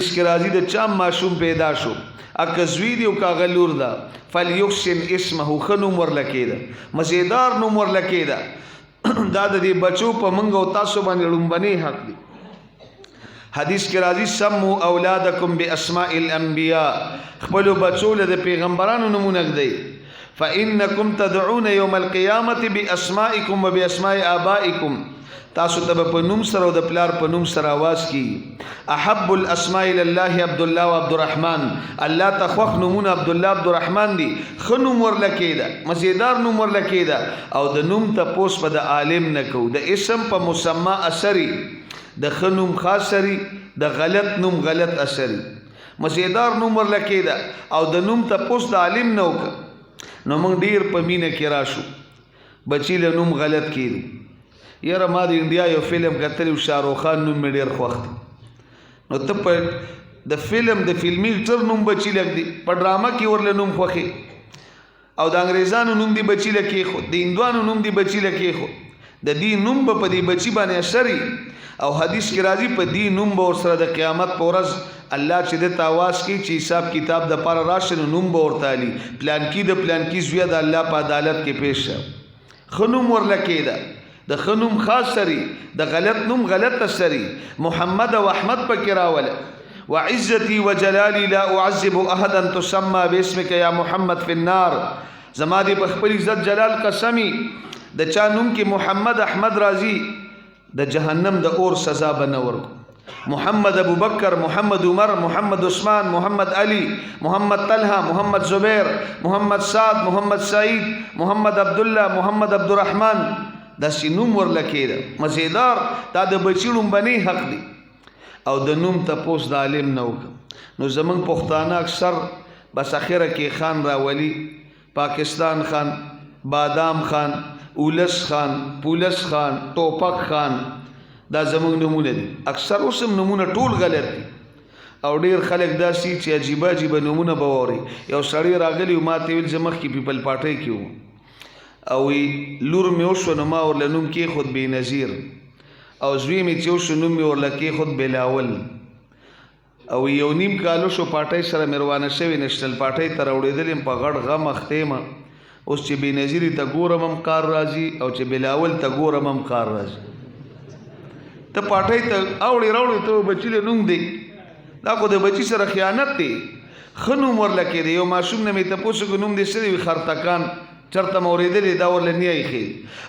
اسکی راضی دا چام معشوم پیدا شو اکا زوی دی او کاغا لور دا فلیحسن اسمه خنوم ورلکی دا مزیدار نوم ورلکی دا دا دا دی بچو پا منگو تاسو بانی رنبنی حق دی حدیث کی راضی سمو اولادکم بی اسماء الانبیاء خپلو بچو لده پیغمبرانو نمونک دی فإنکم تدعون یوم القیامت بی اسمائکم و بی اسماء آبائکم تاسو تب په نوم سره او د پلار په نوم سره आवाज کی احب الاسماء لله عبد الله و عبد الرحمن الله تخوخ نمون عبد الله عبد الرحمن دی خنوم ورلکیدا مزیدار نوم ورلکیدا او د نوم ته پوس په د عالم نکو د اسم په مسما اثری د خنوم خاصری د غلط نوم غلط اثری مزیدار نوم ورلکیدا او د نوم ته پوس د عالم نو نو موږ ډیر په مینه کې راشو بچی له نوم غلط کیدو یاره ما د انډیا یو فلم کتلی شاهرخ خان نوم مې ډېر خوښ دی نو ته په د فلم د فلمي اکټر نوم بچی لګ دی په ډرامه کې ورله نوم خوښې او د انګریزانو نوم دی بچی لګ کېښود د هندوانو نوم دی بچی لګ کېښود د دې نوم به په دې بچی باندې اثري او حدیث کې راځي په دې نوم به ورسره د قیامت په ورځ الله چې د تاواز کوي چې حساب کتاب د پاره راشي نوم به ورته علي پلان کې د پلان کې زوی د الله په عدالت کې پیش شه خنوم ورلکېده د خنوم خاص سری د غلط نوم غلط سری محمد و احمد پکې راوله وعزتي وجلالي لا اعذب احدا تسمى باسمك يا محمد في النار زما دي په خپل عزت جلال قسمی د چا نوم کې محمد احمد راضي د جهنم د اور سزا بنور محمد ابو بکر محمد عمر محمد عثمان محمد علی محمد طلحه محمد زبیر محمد سعد محمد سعید محمد عبد الله محمد عبد الرحمن دا سینوم ورلکیده مزیدار دا د بچیړم بنی حق دی او د نوم تپوس د عالم نو نو زمون پښتانه اکثر بس اخره کې خان راولی پاکستان خان بادام خان اولس خان پولس خان ټوپک خان دا زمون نمونه دي اکثر اوسم نمونه ټول غلط دي او ډیر خلک دا سی چې عجیب عجیب نمونه بووري یو سړی راغلی ما ته ویل زمخ کې پیپل پاټي کیو او لور می وشو نو ما ورله نوم کې خود بی نظیر او زوی می چې وشو نوم می ورله کې خود بلاول او یو نیم کالو شو پاټي سره مروانه شوی نشنل پاټي تر وړېدل په غړ غم ختمه اوس چې بی نظیر ته ګورم هم کار راځي او چې بلاول ته ګورم هم کار راځي ته پاټي ته اوړي راوړي ته بچی له نوم دی دا خو د بچی سره خیانت دی خنوم ورله کې دی یو ماشوم نه می ته پوښتنه نوم دې سړي خرتکان چرته موریدلې دا ورل نه ایخي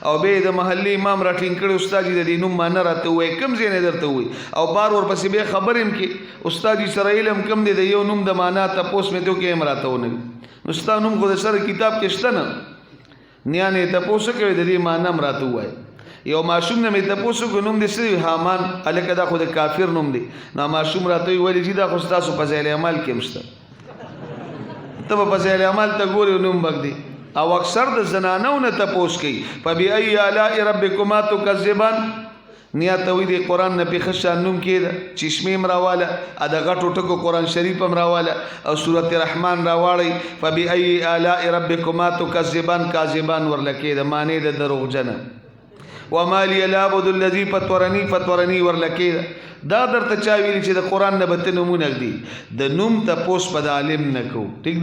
او به د محلي امام راټینګ کړي استاد دې نوم مان راته وای کم زین درته وای او بار ور پسې به خبرم کې استاد سره علم کم دی یو نوم د معنا ته پوس مې ته کې امراته ونه استاد نوم خو د سره کتاب کې شته نه نیانه ته پوس کوي د دې معنا امراته وای یو معصوم نه مې ته پوس کو نوم دې سری حامان الکه دا خو د کافر نوم دی نو معصوم راته ویل چې دا خو تاسو په ځای عمل کې مشته ته په ځای عمل ته ګوري نوم بغدي او اکثر د زنانو نه تپوس کوي فبأي آلاء ربكما تكذبان نیاتوی دی قرآن نه په خشان نوم کې چشمه مراواله ادا غټو ټکو قرآن شریف مراواله او سورۃ الرحمن راواړي فبأي آلاء ربكما تكذبان کاذبان ورلکه د معنی د دروغجن وما لي لا اعبد الذي فطرني ورلکه دا درته چا ویل چې د قرآن نه بته نمونه دی د نوم تپوس په عالم نکو ټیک